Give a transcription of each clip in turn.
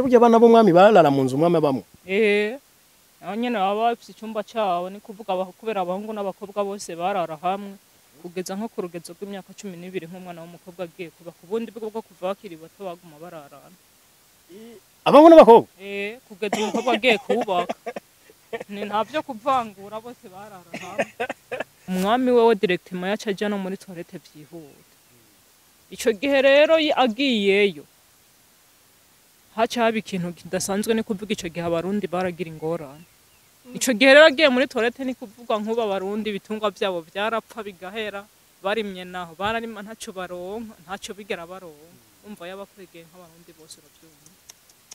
burya abana b'umwami barara mu nzu umwami abamwe aho nyene baba bafise icyumba cyawo ni kuvuga kubera abahungu n'abakobwa bose barara hamwe kugeza nko ku rugezo rw'imyaka 12 nk'umwana w'umukobwa agiye kuba ku bundi bwo kuva bakiri bato baguma bararana abahungu n'abakobwa kugeza umukobwa agiye kubaka ni ntavyo kuvangura bose barara hamwe umwami wewe directement yacaje no muri toilette vyihuta ico gihe rero agiyeyo haca haba ikintu kidasanzwe ni kuvuga ico gihe abarundi baragira ingorane ico gihe rero agiye muri toilette ni kuvuga nkuba abarundi bitungwa byabo byarapfa bigahera barimye naho bararima ntaco baronka ntaco bigera baronka umva yabakwegeye nk'abarundi bose uravyumva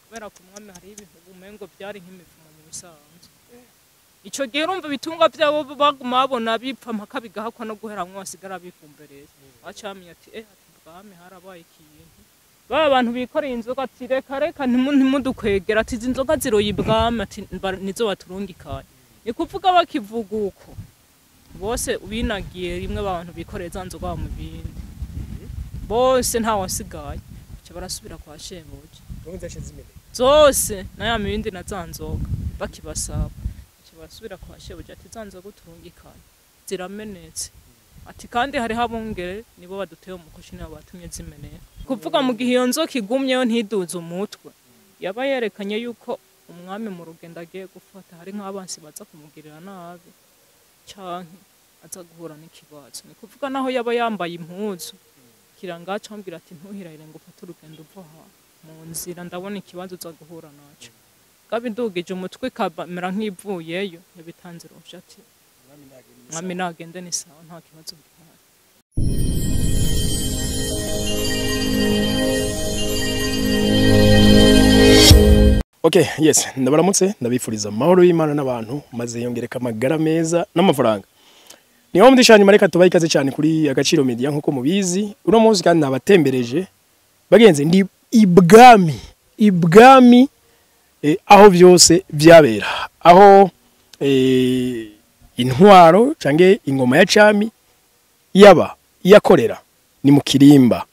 kubera ku mwami hari ibintu umengo byari nk'imivumo mu bisanzwe ico gihe urumva bitungwa byabo baguma babona bipfa mpaka bigahakwa no guheramwe basigara bifumbereye bacamye ati ati bwami harabaye ikintu baba abantu bikoreye inzoga ati reka ntimudukwegera ati izi nzoga ziroye ibwami ati nizo baturungikaye ni kuvuga bakivuga uko bose ubinagiye rimwe abantu bikoreye za nzoga mu bindi bose nta wasigaye cyo barasubira kwa shebuja zose na ya mibindi na za nzoga bakibasaba cyo barasubira kwa shebuja ati za nzoga uturungikaye ziramenetse ati kandi hari habungere nibo baduteye umukoshi nabo batumye zimenera kuvuga mu gihe iyo nzoka igumyeyo ntiduze umutwe yaba yerekanye yuko umwami mu rugendo agiye gufata hari nk'abansi baza kumugirira nabi canke aza guhura n'ikibazo ni kuvuga naho yaba yambaye impuzu Kiranga acambira ati ntuhirahire ngo ufate urugendo uva mu nzira ndabona ikibazo uza guhura naco gabi ndugije umutwe kamera nk'ivuyeyo yabitanze rusha ati mwami nagende ni sawa nta kibazo gihari Okay, yes, ndabaramutse ndabifuriza amahoro y'Imana n'abantu maze yongereka amagara meza n'amafaranga. Niho mudishanye mareka tubaye ikaze cyane kuri Agaciro Media nkuko mubizi. Uno munsi kandi nabatembereje bagenze ndi ibwami aho byose byabera. Aho intwaro cange ingoma ya cami yaba yakorera ni mu Kirimba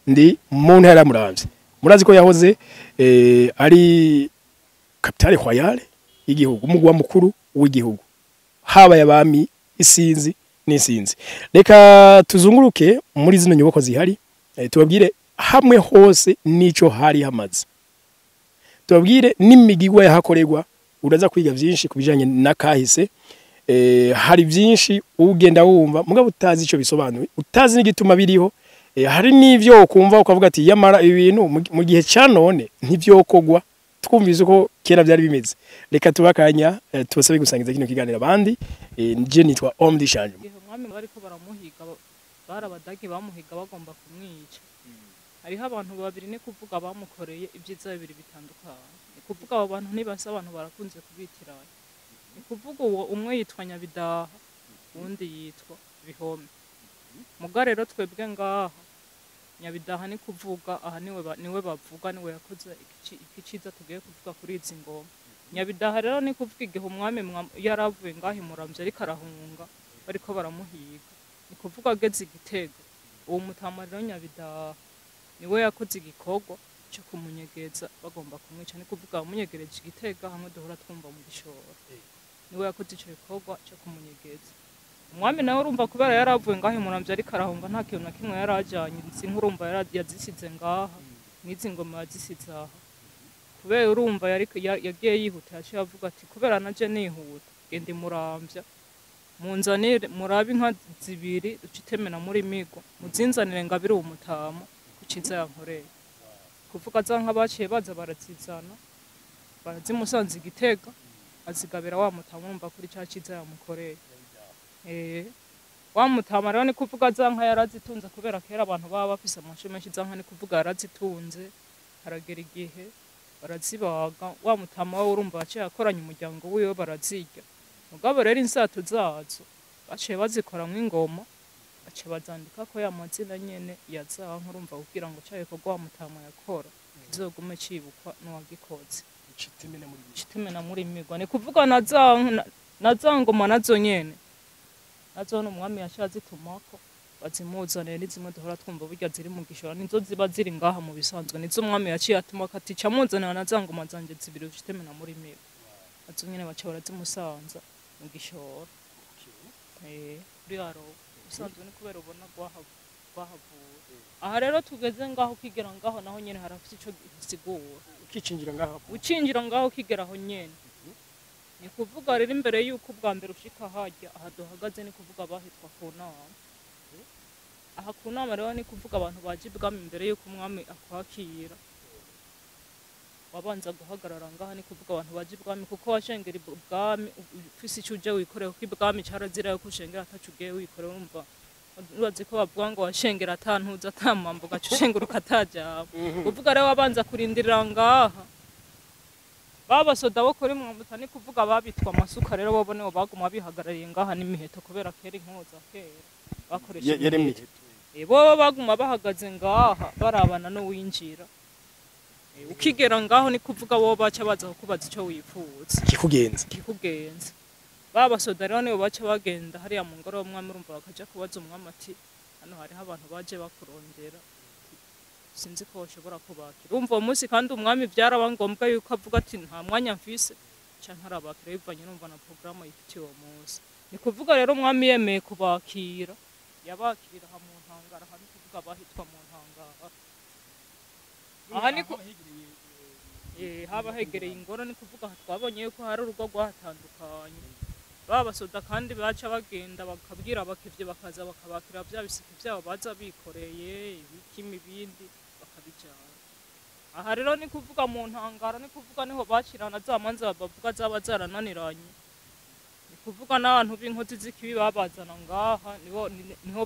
ndi mu ntara Muramvya. Murazi ko yahoze ari kapitale royale y'igihugu umugwa mukuru w'igihugu haba yabami isinzi n'isinzi reka tuzunguruke muri zino nyubako zihari tubabwire hamwe hose nico hari hamaze tubabwire n'imigigwa yahakorerwa uraza kwiga vyinshi kubijanye nakahise hari vyinshi ugenda wumva mugabo utazi ico bisobanuye utazi n'igituma biriho hari n'ivyo ukumva ukavuga ati yamara ibintu mu gihe canone ntivyokogwa twumvize ko kera byari bimeze reka tubakanya tubasabe gusangiza kino kiganiro abandi je nitwa Omdishanje umwami bariko baramuhiga barabadagi bamuhiga bagomba kumwica hariho abantu babiri ni kuvuga bamukoreye ibyiza bibiri bitandukanye ni kuvuga abo bantu nibasa abantu barakunze kubitirana ni kuvuga uwo umwe yitwa Nyabidaha undi yitwa Bihome muga rero twebwe ngaha Nyabidaha ni kuvuga aha niwe bavuga niwe yakoze ikiciza tugiye kuvuga kuri izi ngoma Nyabidaha rero ni kuvuga igihe umwami yaravuye ngahi Muramvya ariko arahunga bariko baramuhiga ni kuvuga ageze igitego uwo mutama rero Nyabidaha niwe yakoze igikorwa cyo kumunyegeza bagomba kumwica ni kuvuga umunyegereje igitega hamwe duhora twumva mu gishoro niwe yakoze ico gikorwa cyo kumunyegeza umwami nawe urumva kubera yaravuye ngahe Muramvya ariko arahunga nta kintu na kimwe yarajanye urumva yazisize ngaha nizi ngoma yazisize aha kubera urumva yagiye yihuta yaciye avuga ati kubera naje nihuta gende Muramvya munzanire murabe inka zibiri ducitemena muri migo muzinzanire ngabiri umutama kuciza yankoreye kuvuga za nka baciye baza barazizana barazimusanze igitega azigabira wa mutama umva kuri ca ciza yamukoreye wa mutama rero ni kuvuga za nka yarazitunze kubera kera abantu baba bafise amasho menshi za nka ni kuvuga yarazitunze haragera igihe barazibaga wa mutama we urumva baciye akoranya umuryango wiwe barazirya mugabo rero insato zazo baciye bazikoramwo ingoma baciye bazandika ko ya mazina nyene ya za nka urumva kugira ngo caye ko wa mutama yakora kizogume cibukwa n'uwagikoze citemena muri migwa ni kuvuga na za ngoma nazo nyene nazo n'umwami yashazitumako bazimuzanire n'izimwe duhora twumva burya ziri mu gishora nizo ziba ziri ngaha mu bisanzwe nizo umwami yaciye atuma kati ca muzanira na za ngoma zanje zibiri ufite na muri migo azo nyene baca barazimusanza mu gishora kuri aro bisanzwe ni kubera ubona gwahavuye aha rero tugeze ngaho kigera ngaho naho nyene harafite ico gisigura ucinjira ngaho kigera aho nyene ni kuvuga rero imbere yuko ubwa mbere ushika hajya aha duhagaze ni kuvuga bahitwa ku nama aha ku nama rero ni kuvuga abantu baje ibwami imbere yuko umwami akwakira wabanza guhagarara ngaha ni kuvuga abantu baje ibwami kuko washengera ibwami ufise ico uje wikoreye kuko ibwami carazira yuko ushengera atacu ugiye wikoreye urumva urazi ko bavuga ngo washengera atantuza atamambo gaca ushengera ukatajaba kuvuga rero wabanza kurindirira ngaha babasoda bo kuri mwambuta ni kuvuga babitwa amasuka rero bo bone baguma bihagarariye ngaha n'imiheto kubera kera inkoza kera bakoresha imiheto bo baguma bahagaze ngaha barabana no winjira ukigera ngaho ni kuvuga bo baca baza kukubaza ico wifuza kikugenza babasoda rero nibo baca bagenda hariya mu ngoro y'umwami urumva bakaja kubaza umwami ati hano hariho abantu baje bakurondera sinzi ko bashobora kubakira umva umunsi kandi umwami byaraba ngombwa yuko avuga ati nta mwanya mfise canke arabakira bivanye numva na programme yifitiye uwo munsi ni kuvuga rero umwami yemeye kubakira yabakirira ha mu ntangara hani kuvuga bahitwa mu ntangara aha ni haba hegereye ingoro ni kuvuga twabonye yuko hari urugo rwahatandukanye babasoda kandi baca bagenda bakabwira abakivye bakaza bakabakira bya bisiki byabo baza bikoreye ibikimi bindi bakabijana aha rero ni kuvuga mu ntangara ni kuvuga niho bacirana za manza bavuga zaba zarananiranye ni kuvuga n'abantu b'inkozi z'ikibi babazana ngaha niho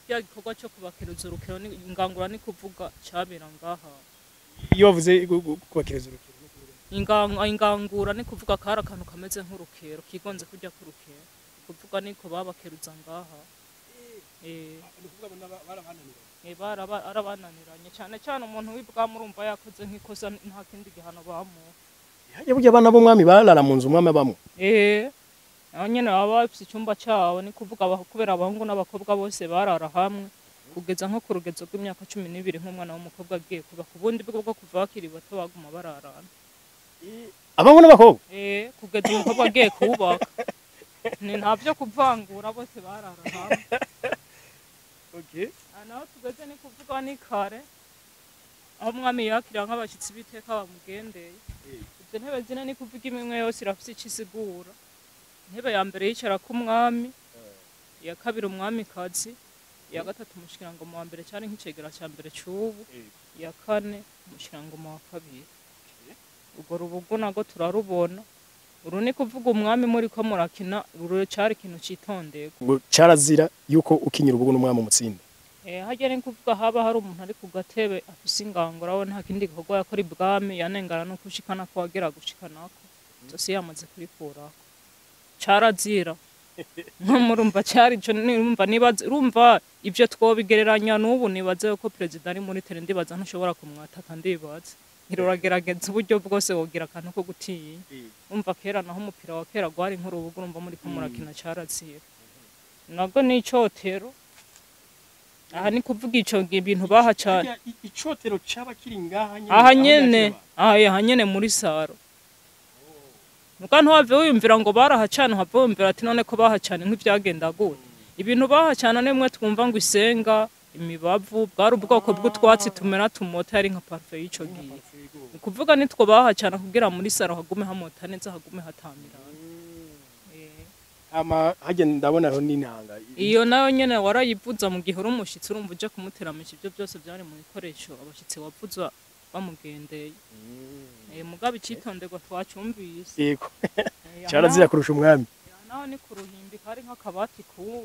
bya gikorwa cyo kubakeruza urukero ingangura ni kuvuga cabera ngaha iyo bavuze kubakereza urukero ingangura ni kuvuga kara akantu kameze nk'urukero kigonze kujya ku rukero kuvuga niko babakeruza ngaha arabananiranye cyane cyane umuntu w'ibwami urumva yakoze nk'ikosa nta kindi gihano bamuha hajya burya abana b'umwami barara mu nzu umwami abamwe aho nyene baba bafise icyumba cyawo ni kuvuga kubera abahungu n'abakobwa bose barara hamwe kugeza nko ku rugezo rw'imyaka 12 nk'umwana w'umukobwa agiye kuba ku bundi bwo kuva bakiri bato baguma bararana abahungu n'abakobwa kugeza umukobwa agiye kubaka ni ntabyo kuvangura bose barara hamwe naho tugeze ni kuvuga ni kare aho umwami yakira nk'abashyitsi b'iteka bamugendeye izo ntebe zine ni kuvuga imwe yose irafise ico isigura intebe ya mbere yicara ku mwami iya kabiri umwamikazi iya gatatu umushikirangoma wa mbere cyane nk'icegera cya mbere c'ubu iya kane umushikirangoma wa kabiri urwo rubugu nago turarubona uru ni kuvuga umwami muri ko murakina uru cyari ikintu citondego ngo carazira yuko ukinyira ubugu n'umwami umutsinda hajya ni kuvuga haba hari umuntu ari ku gatebe afise ingangura we nta kindi gikorwa yakora ibwami yanengana no kushikana ko wagera gushikanako zose yamaze kurikurako carazira murumva cyari ico nirumva nibaza urumva ivyo twobigereranya n'ubu nibaze ko president ari muri tere ndibaza ntushobora kumwataka ndibaza ngiruragerageza uburyo bwose wogira akantu ko gutinya umva kera naho umupira wa kera gwari nk'urubuga urumva muri ko murakina carazira nago n'icotero aha ni kuvuga ico ibintu baha cyane icotero caba kiri ngaha aha nyene muri saro Mukantu wave wiyumvira ngo barahacana have wumvira ati none ko bahacana nk'ivyagenda gute ibintu bahacana nemwe twumva ngo isenga imibavu bwari ubwoko bw'utwatsi tumera tumota ari nka parfait y'ico gihe kuvuga nitwo bahacana kugira muri saro hagume hamota neza hagume hatamirana ama hagenda ndabona aho n'intanga iyo nayo nyene warayivuza mu gihe urumushitsi urumva uje kumuteramisha ibyo byose byari mu bikoresho abashitsi wavuza bamugendeye mugabe icitonderwa twacumbise yego carazira kurusha umwami naho ni kuruhimbi kari nk'akabati kubu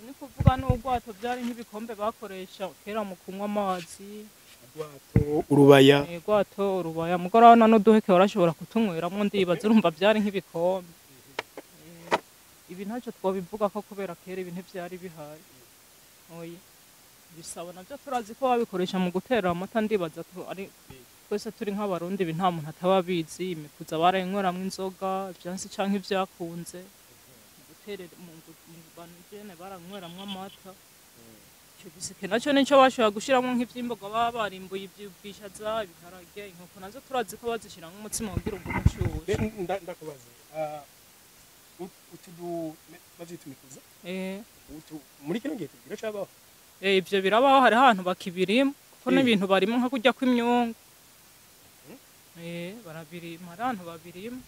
ni kuvuga n'ubwato byari nk'ibikombe bakoresha kera mu kunywa amazi urubaya mugora na no duheke warashobora kutunyweramo ndibaza urumva byari nk'ibikombe ibi ntacyo twabivuga ko kubera kera ibintu byari bihari oya bisaba navyo turazi ko babikoresha mu gutera amata ndibaza ari twese turi nk'abarundi ibi nta muntu atababizi imikuza barayinkoramwe inzoga byansi canke ivyakunze baraterera mu banjene baranyweramwo amata ico giseke naco nico bashobora gushiramwo nk'ivyimboga baba barimbuye ivy'ubwishaza ibiharage inkoko nazo turazi ko bazishiramwo umutsima kugira ngo umushushe ndakubaza utudu bazitumikuza muri kino gihe tugira cabaho ivyo birabaho hari ahantu bakibirima kuko n'ibintu barimo nka kurya kw'imyungu barabirima hari ahantu babirima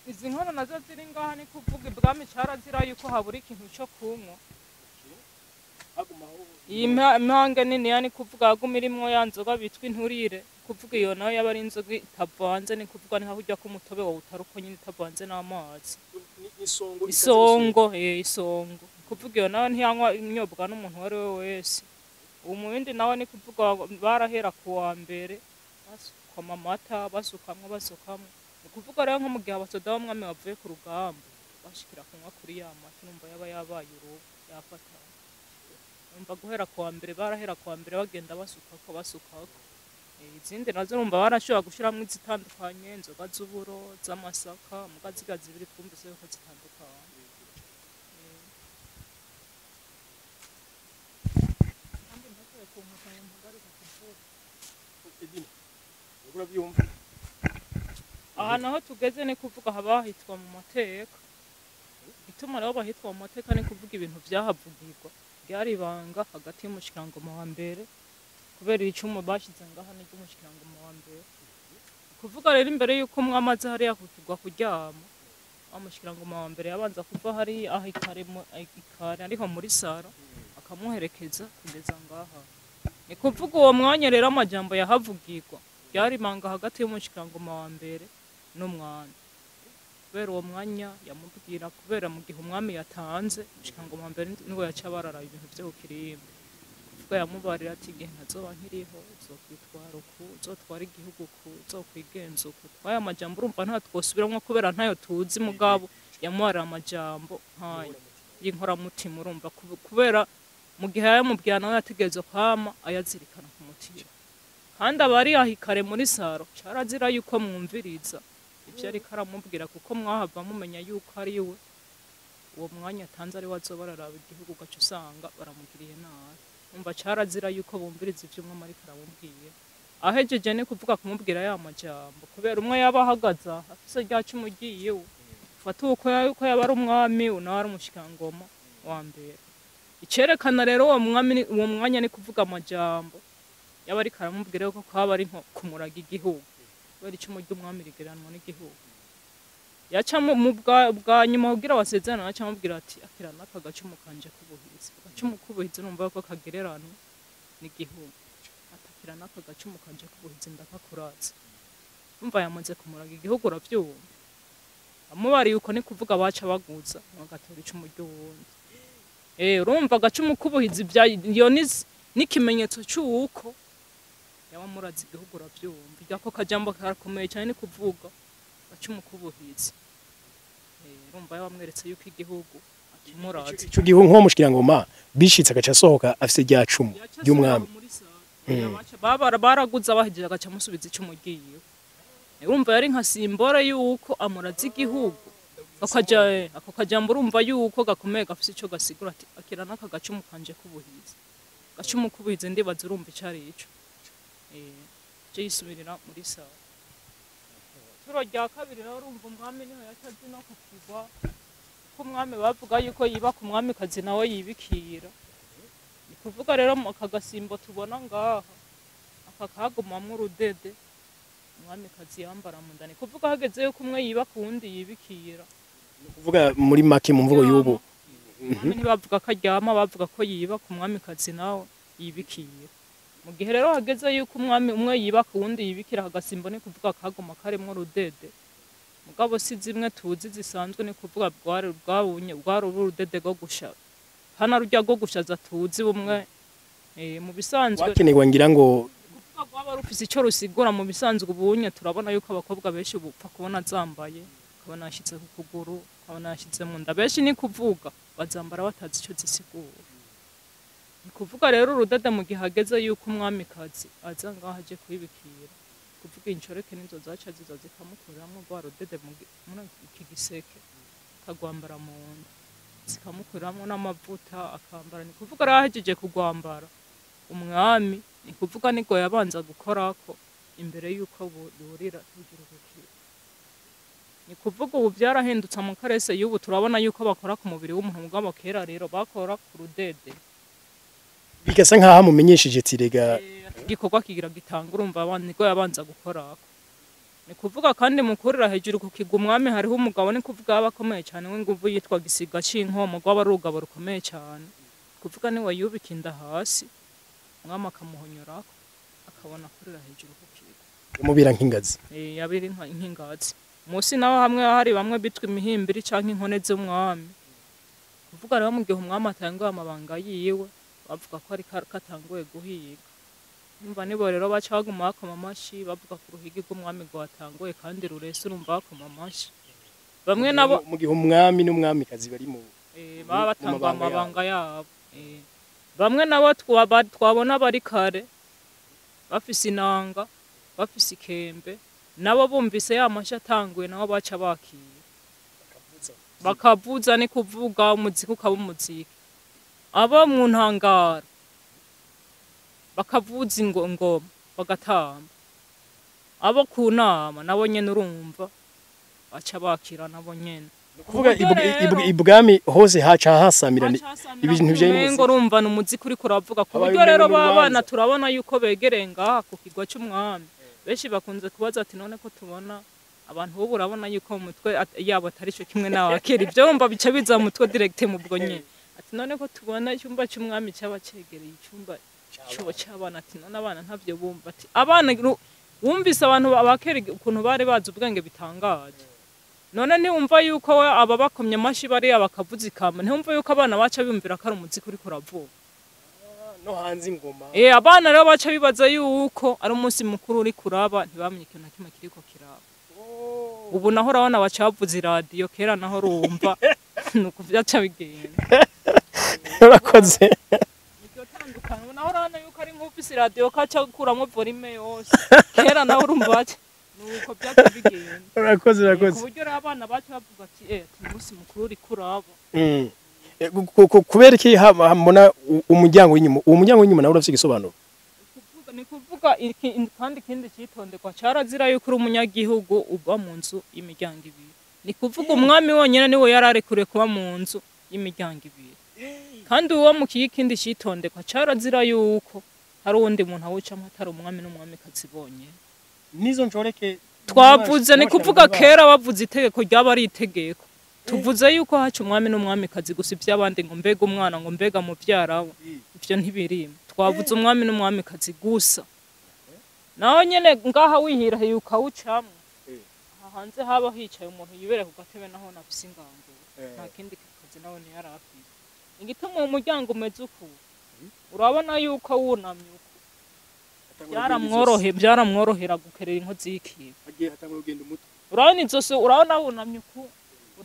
izi nkono nazo ziri ngaha ni kuvuga ibwami carazira yuko habura ikintu co kunywa iyi mpange niniya ni kuvuga haguma irimwo ya nzoga bitwa inturire kuvuga iyo nayo yaba ari inzoga itavanze ni kuvuga ni nka kurya k'umutobe wawe utari uko nyine itavanze n'amazi isongo isongo kuvuga iyo nayo ntiyanywa imyobwa n'umuntu uwo ari we wese ubu mu bindi nawe ni kuvuga barahera ku wa mbere basukamo amata basukamwo ni kuvuga rero nko mu gihe abasoda b'umwami bavuye ku rugamba bashikira kunywa kuri ya mata numva yaba yabaye uruhu yafatana numva guhera ku wa mbere barahera ku wa mbere bagenda basukako izindi nazo numva barashobora gushiramwo izitandukanye inzoga z'uburo z'amasaka muga ziga zibiri twumvise yuko zitandukanye aha naho tugeze ni kuvuga haba hitwa mu mateka ituma rero bahitwa mu mateka ni kuvuga ibintu vyahavugirwa byari ibanga hagati y'umushikirangoma wa mbere kubera icumu bashize ngaha n'umushikirangoma wa mbere kuvuga rero imbere yuko umwami aza hariya kukigwa kuryama umushikirangoma wa mbere yabanza kuva hari aho ikare ariho muri saro akamuherekeza kugeza ngaha ni kuvuga uwo mwanya rero amajambo yahavugirwa byari ibanga hagati y'umushikirangoma wa mbere n'umwami kubera uwo mwanya yamubwira kubera mu gihe umwami yatanze umushikirangoma wa mbere niwe yaca barara ibintu vyo kukirimba kuvuga yamubarira ati igihe ntazoba nkiriho uzokwitwara uku uzotwara igihugu uku uzokwigenza uku twaya amajambo urumva nta twosubiramwo kubera ntayo tuzi mugabo yamubarira amajambo nkayo y'inkoramutima urumva kubera mu gihe yamubwira nawe yategerezwa kwama ayazirikana ku mutima kandi abari ahikare muri saro carazira yuko mwumviriza ivyo ariko aramubwira kuko mwahava mumenya yuko ari we uwo mwanya atanze ari we azoba araraba igihugu ugaca usanga baramugiriye nabi umva carazira yuko bumviriza ivyo umwami ariko aramubwiye ahejeje ni kuvuga kumubwira ya majambo kubera umwe yaba ahagaze afise rya cumu ryiwe ufata uko yaba ari umwami nawe ari umushikirangoma wa mbere icerekana rero uwo mwanya ni kuvuga amajambo yaba ariko aramubwira yuko kwaba ari nko kumuraga igihugu kubera icumu ry'umwami rigeranwa n'igihugu yaca mu bwa nyuma kugira basezerana yaca amubwira ati akira n'aka gacumu kanje k'ubuhizi agacumu k'ubuhizi numva ko kagereranwa n'igihugu atakira n'aka gacumu kanje k'ubuhizi ndakakuratse umva yamaze kumuraga igihugu uravyumva amubariye uko ni kuvuga baca baguza bagatora icumu ry'uwundi urumva agacumu k'ubuhizi iyo n'ikimenyetso c'uko yaba murazi igihugu uravyumva irako kajambo karakomeye cyane ni kuvuga gacumu k'ubuhizi urumva yabamweretse yuko igihugu akimurazi ico gihe nko mushikirangoma bishitse agaca asohoka afise rya cumu ry'umwami baraguza bahejeje agaca musubiza icumu ryiwe urumva yari nka simbore yuko amurazi igihugu ako kajambo urumva yuko gakomeye gafise ico gasigura ati akira n'aka gacumu kanje k'ubuhizi gacumu k'ubuhizi ndibaza urumva ico ari ico je yisubirira muri saro turo rya kabiri rero urumva umwami niho yacaje no kukigwa ko umwami bavuga yuko yiba ku mwami kazi nawe yibikira ni kuvuga rero aka gasimbo tubona ngaha aka kagumamwo urudede umwami kazi yambara mu ndani kuvuga hageze yuko umwe yiba ku wundi yibikira kuvuga muri make mu mvugo y'ubu ntibavuga ko aryama bavuga ko yiba ku mwami kazi nawe yibikira mu gihe rero hageze yuko umwami umwe yiba ku wundi yibikira agasimbo ni kuvuga kagoma karemwo urudede mugabo si zimwe tuzi zisanzwe ni kuvuga bwari urudede rwo gusha hana rujya rwo gushaza tuzi bumwe mu bisanzwe wakenerwa ngira ngo kuvuga rwaba rufise ico rusigura mu bisanzwe ubunye turabona yuko abakobwa benshi bupfa kubona zambaye kabona yashitse ku kuguru kabona yashitse mu nda benshi ni kuvuga bazambara batazi ico zisigura kuvuga rero urudede mu gihe hageze yuko umwamikazi aza ngaho aje kwibikira kuvuga incoreke nizo zaca ziza zikamukuriramo rwa rudede muri iki giseke akagwambara mu nda zikamukuriramo n'amavuta akambara. Ni kuvuga arahejeje kugwambara umwami, ni kuvuga niko yabanza gukorako imbere yuko burira hejuru gukira. Ni kuvuga ubu byarahindutse mu karese y'ubu turabona yuko bakora ku mubiri w'umuntu mugabo kera rero bakora ku rudede. Bigasa nkaho mumenyesheje tirega igikorwa kigira gitanga urumva abandi niko yabanza gukorako. Ni kuvuga kandi mukurira hejuru kukiga umwami hariho umugabo, ni kuvuga abakomeye cyane w'inguvu yitwa gisiga c'inkomo gwaba rugabo rukomeye cyane. Kuvuga ni wayubika inda hasi umwami akamuhonyorako akabona kurira hejuru kukiga. Umubira nk'ingazi. Yabiri nk'ingazi. Musi naho hamwe hari bamwe bitwa imihimbiri canke inkone z'umwami. Kuvuga rero mu gihe umwami atanguye amabanga yiwe bavuga ko ari katanguye guhiga. Umva nibo rero baca baguma bakoma amashi bavuga ku ruhigi rw'umwami rwatanguye kandi rurese urumva bakoma amashi. Bamwe nabo mu gihe umwami n'umwamikazi bari mu baba batanga amabanga yabo. Bamwe nabo twabona bari kare bafise inanga bafise ikembe nabo bumvise ya mashi atanguye nabo baca bakiye bakavuza. Ni kuvuga umuziki ukaba umuziki. Abo mu ntangara bakavuza ingoma bagatamba. Abo ku nama nabo nyene urumva baca bakira nabo nyene. Kuvuga ibwami hose haca hasamirana ibintu byaye n'umuziki. Urumva n'umuziki uri kuravuga ku buryo rero babana turabona yuko begereye ngaha ku kigwa cy'umwami. Benshi bakunze kubaza ati none ko tubona abantu bo urabona yuko mu mutwe yabo atari cyo kimwe nawe akera ibyo urumva bica biza mu mutwe direct mu bwo nyene. Ati none ko tubona icyumba cy'umwami cyaba cegereye icyumba cyo cyabana. Ati none abana ntavyo bumva. Ati abana wumvise abantu abakera ukuntu bari bazi ubwenge bitangaje. None ntiwumva yuko aba bakomye amashi bari abakavuza ikamba, ntiwumva yuko abana baca bimvira ko ari umuziki uri kuravuga no hanze ingoma. Abana rero baca bibaza yuko ari umunsi mukuru uri kuraba ntibamenye ikintu na kimwe kiriko kiraba. Ubu naho urabona baca bavuza iradiyo, kera naho urumva nuko byaca bigenda. Urakoze. Naho urabona yuko ari nk'ufise iradiyo kaca kuramo volume yose. Kera naho urumva nuko byaca bigenda. Urakoze. Ku buryo abana baca bavuga ati umunsi mukuru uri kuraba. Kubera iki hamona umuryango w'inyuma, uwo muryango w'inyuma nawe urafite igisobanuro. Ni kuvuga kandi ikindi cyitondekwa carazira yuko uri umunyagihugu uba mu nzu y'imiryango ibiri. Ni kuvuga umwami wonyene niwe yararekure kuba mu nzu y'imiryango ibiri. Kandi uwo mu kindi cyitondekwa carazira yuko hari uwundi muntu awucamwe atari umwami n'umwamikazi bonyene. Nizo nshoreke twavuze. Ni kuvuga kera bavuze itegeko ryaba ari itegeko. Tuvuze yuko haca umwami n'umwamikazi gusa iby'abandi ngo mbega umwana ngo mbega muvyara we ivyo ntibirimo. Twavuze umwami n'umwamikazi gusa. Naho nyene ngaha wihira yuka ucamwe. Hanze haba hicaye umuntu yibere ku gatebe naho nafise ingango. Nta kindi kazi nawe ni yarafise. Igituma mu muryango umeze uko urabona yuko wunamye uko byaramworohera gukerera inkozi y'ikibi. Agiye hatangura kugenda umuto. Urabona inzose urabona wunamye uko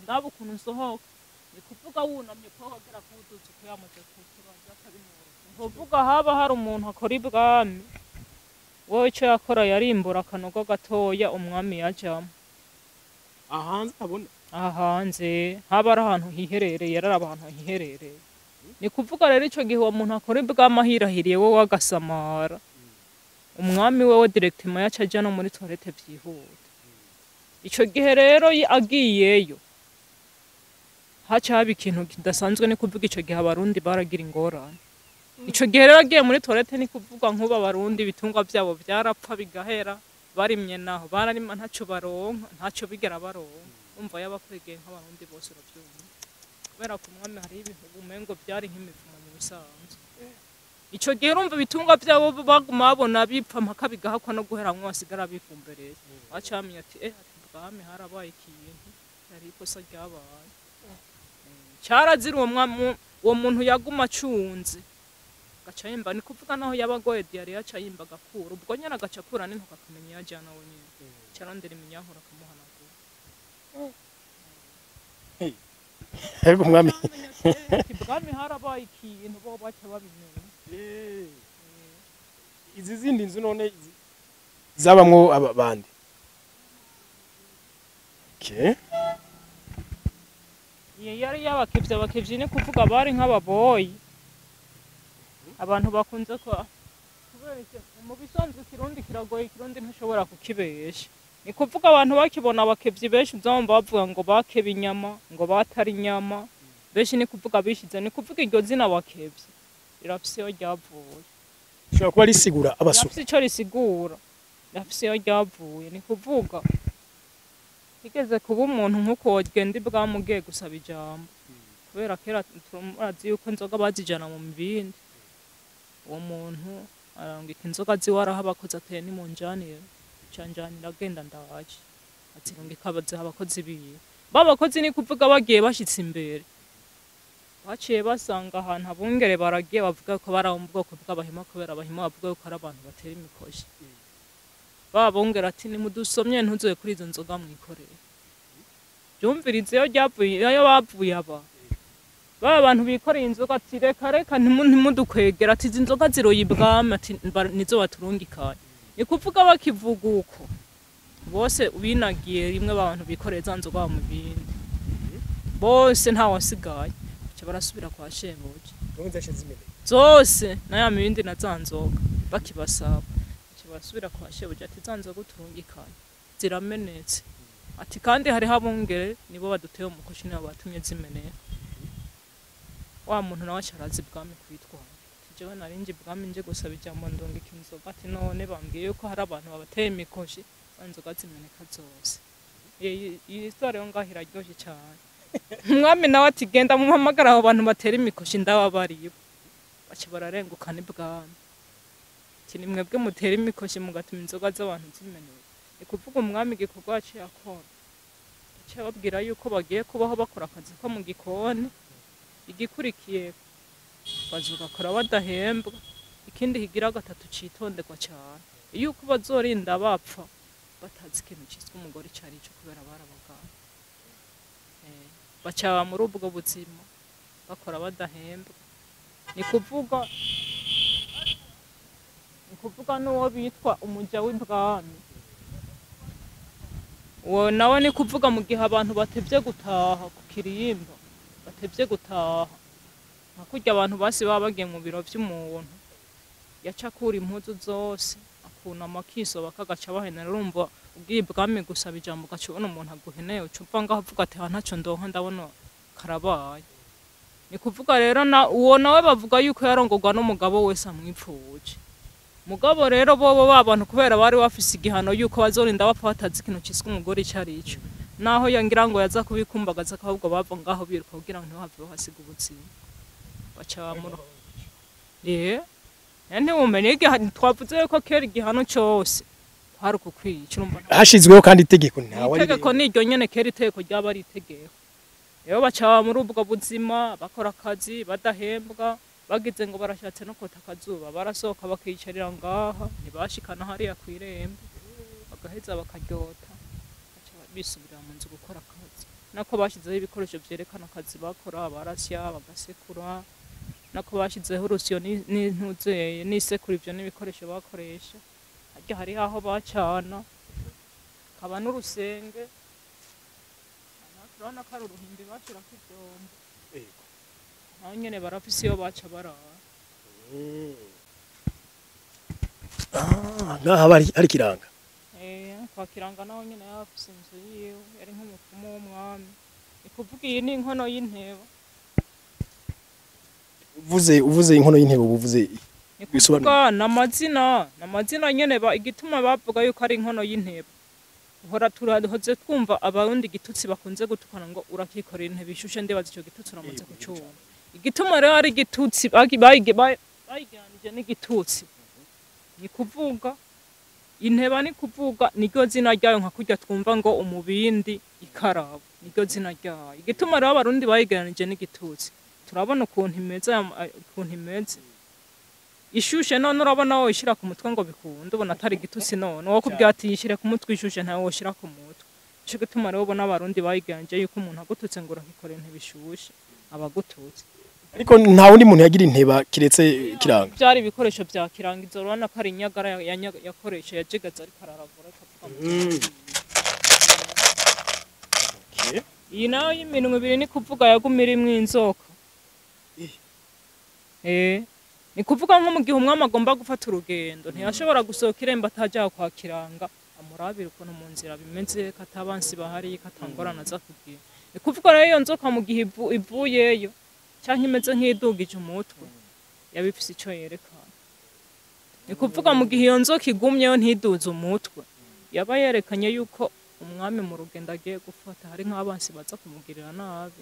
ndabo ukuntu nsohoka. Ni kuvuga wunamye ko hagera kuduza uko yamaze kutubaza kabinoro. Nkuvuga haba hari umuntu akora ibwami wowe icyo yakora yarimbura akanogo gatoya umwami yajamo. Ahanze abona. Ahanze haba ari ahantu hiherereye ari abantu hiherereye. Ni kuvuga rero ico gihe uwo muntu akora ibwami ahirahiriye wowe wagasamara. Umwami wewe directement yacaja no muri toilette vyihuta. Ico gihe rero agiyeyo haca haba ikintu kidasanzwe. Ni kuvuga ico gihe abarundi baragira ingorane. Ico gihe rero agiye muri toilette ni kuvuga nkuba abarundi bitungwa byabo byarapfa bigahera barimye naho bararima ntaco baronka ntaco bigera baronka. Umva yabakwegeye nk'abarundi bose uravyumva. Kubera ku mwami hari ibintu umengo byari nk'imivumo mu bisanzwe. Ico gihe urumva bitungwa byabo baguma babona bipfa mpaka bigahakwa no guheramwe basigara bifumbereye. Bacamye ati bwami harabaye ikintu yari ikosa ryabaye. Carazira uwo muntu yaguma acunze gaca yimba. Ni kuvuga naho yabagoye diare yaca yimba gakura ubwo nyana gaca kura n'intoka akamenya yajana wenyine. Carandera iminyankura akamuhanagura. Ariko umwami bwami harabaye ikintu bo baca babimenya. Izi zindi nzu none zabamwo abandi. Okay. Iyo yari abakivyi ni kuvuga bari nk'ababoyi abantu bakunze kwa kubeshya mu bisanzwe Kirundi kiragoye Kirundi ntashobora kukibesha ni kuvuga abantu bakibona abakivyi benshi uzomba bavuga ngo bakeba inyama ngo batari inyama benshi ni kuvuga bishize ni kuvuga iryo zina bakevye rirafise yo ryavuye ushobora kuba risigura abasuma rirafise ico risigura rirafise yo ryavuye ni kuvuga igeze kuba umuntu nk'uko wogenda ibwamugiye gusaba ijambo kubera kera turazi yuko inzoga bazijana mu mibindi uwo muntu arangika inzoga ziwaraho abakozi ateye nimunjanire canjanira agenda ndaje azirungika abaziha abakozi biwe babakozi ni kuvuga bagiye bashitse imbere baciye basanga ahantu abungere baragiye bavuga ko bari mu bwoko bw'abahima kubera abahima bavuga ko ari abantu batera imikoshi babongera ati nimudusomye ntuzoye kuri izo nzoga mwikoreye byumvirize yo ryavuye yo bavuye aba abantu bikoreye inzoga ati reka ntimudukwegera ati izi nzoga ziroye ibwami ati nizo baturungikaye ni kuvuga bakivuga uko bose ubinagiye rimwe abantu bikoreye za nzoga mu bindi bose nta wasigaye cyo barasubira kwa shebuja zose na ya mibindi na za nzoga bakibasaba basubira kwa shebuja ati zanzo guturungikanye ziramenetse ati kandi hari habungere nibo baduteye umukoshi nibo batumye zimeneka wa muntu nawe cyarazi bwami kwitwa jewe narinje bwami nje gusaba ijambo ndungika inzoga ati none bambwiye yuko hari abantu babateye imikoshi zanzoga zimeneka zose iyi story yo ngahira ryoshye cyane Mwami nawe ati genda muhamagara abo bantu batera imikoshi ndababaribo baci bararengukana ibwami ni mwebwe mutera imikoshi mugatuma inzoga z'abantu zimenewe ni kuvuga umwami igikorwa yaciye akora yaciye babwira yuko bagiye kubaho bakora akazi ko mu gikoni igikurikiye bazugakora badahembwa ikindi higira gatatu citonderwa cyane yuko bazorinda bapfa batazi ikintu cyitwa umugore cyari cyo kubera barabagana bacaba muri ubwo buzima bakora badahembwa ni kuvuga n'uwo bitwa umuja w'ibwami uwo nawe ni kuvuga mu gihe abantu batevye gutaha ku kirimba batevye gutaha nka kurya abantu basi baba bagiye mu biro vy'umuntu yaca akura impuzu zose akunama akisoba kagaca bahenera urumva ubwiye ibwami gusaba ijambo ugaca ubona umuntu aguheneye uca upfa ngaho avuga ati ntaco ndonka ndabona karabaye ni kuvuga rero uwo nawe bavuga yuko yarongorwa n'umugabo wese amwipfuje mugabo rero bobo babantu kubera bari bafise igihano yuko bazorinda bapfa batazi ikintu cyiswe umugore cyarico naho yangira ngo yaza kubikumbagaza ahubwo bava ngaho biruka kugira ngo ntihave hasiga ubuzima bacamura nti umenye igihano twavuze ko kera igihano cyose hari kukwica urumva hashizweho kandi itegeko ntawe itegeko niryo nyene kera itegeko ryaba ari itegeko rero bacaba muri ubwo buzima bakora akazi badahembwa bagize ngo barashatse no kota akazuba barasohoka bakiyicarira ngaha ntibashikana hariya kwirembe bagaheza bakaryota bisubira mu nzu gukora akazi nako bashizeho ibikoresho vyerekana akazi bakora barasya bagasekura nako bashizeho urusyo n'intuzeye n'isekura ivyo n'ibikoresho bakoresha harya hari aho bacana kaba n'urusenge turabona ko ari uruhimbi bacurako ivyombo aho nyene barafise iyo baca barara ngaha bari Kiranga kwa Kiranga naho nyene yafise inzu yiwe yari nk'umupfumu w'umwami ni kuvuga iyi ni inkono y'intebo uvuze inkono y'intebo buvuze bisobanura namazina nyene igituma bavuga yuko ari inkono y'intebo uhora turahoze twumva abarundi igitutsi bakunze gutukana ngo urakikorera intebe ishushe ndebaza ico gitutsi uramaze kucumva igituma rero ari igitutsi bayiganije n'igitutsi ni kuvuga inteba ni kuvuga niryo zina ryayo nka kurya twumva ngo umubindi ikarabo niryo zina ryayo igituma rero abarundi bayiganije n'igitutsi turabona ukuntu imeze ishushe none urabona wowe ishira ku mutwe ngo bikunde ubona atari igitutsi none wo kubyati yishire ku mutwe ishushe ntawe woshira ku mutwe cyo gituma rero ubona abarundi bayiganje yuko umuntu agututse ngo urakikorera ntibishushe abagututse ariko nta wundi muntu yagira inteba kiretse Kiranga byari ibikoresho bya Kiranga izo urabona ko ari inyagara yakoresha yajegaza ariko araravura akavuga iyi nayo y'iminwe ibiri ni kuvuga yagumira imwe inzoka ni kuvuga nko mu gihe umwami agomba gufata urugendo ntiyashobora gusohoka irembo atajya kwa Kiranga amurabira ukuntu mu nzira bimeze katabansi bahari katangorana za kubwira ni kuvuga rero iyo nzoka mu gihe ivuyeyo cyangwa imeze nk'idugije umutwe yabifise ico yerekana ni kuvuga mu gihe iyo nzoka igumyeyo ntiduze umutwe yaba yerekanye yuko umwami mu rugendo agiye gufata hari nk'abansi baza kumugirira nabi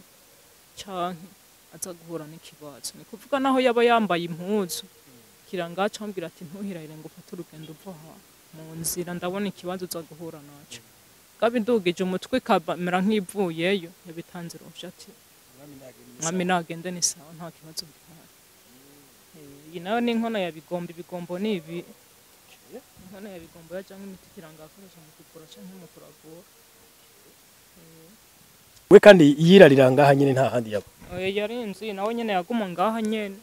canke aza guhura n'ikibazo ni kuvuga naho yaba yambaye impuzu Kiranga acambwira ati ntuhirahire ngo ufate urugendo uva mu nzira ndabona ikibazo uza guhura naco gabidugije umutwe kamera nk'ivuyeyo yabitanze ruhusha ati Mwami nagende ni sawa nta kibazo gihari iyi nayo ni inkono ya ibigombo ni ibi inkono ya bigombo yajyanye imiti Kiranga akoresha mu kugura canke mu kuravura we kandi yirarira ngaha nyene nta handi yabo yari inzu nawe nyene yaguma ngaha nyene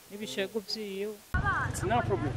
n'ibishego vyiwe no problem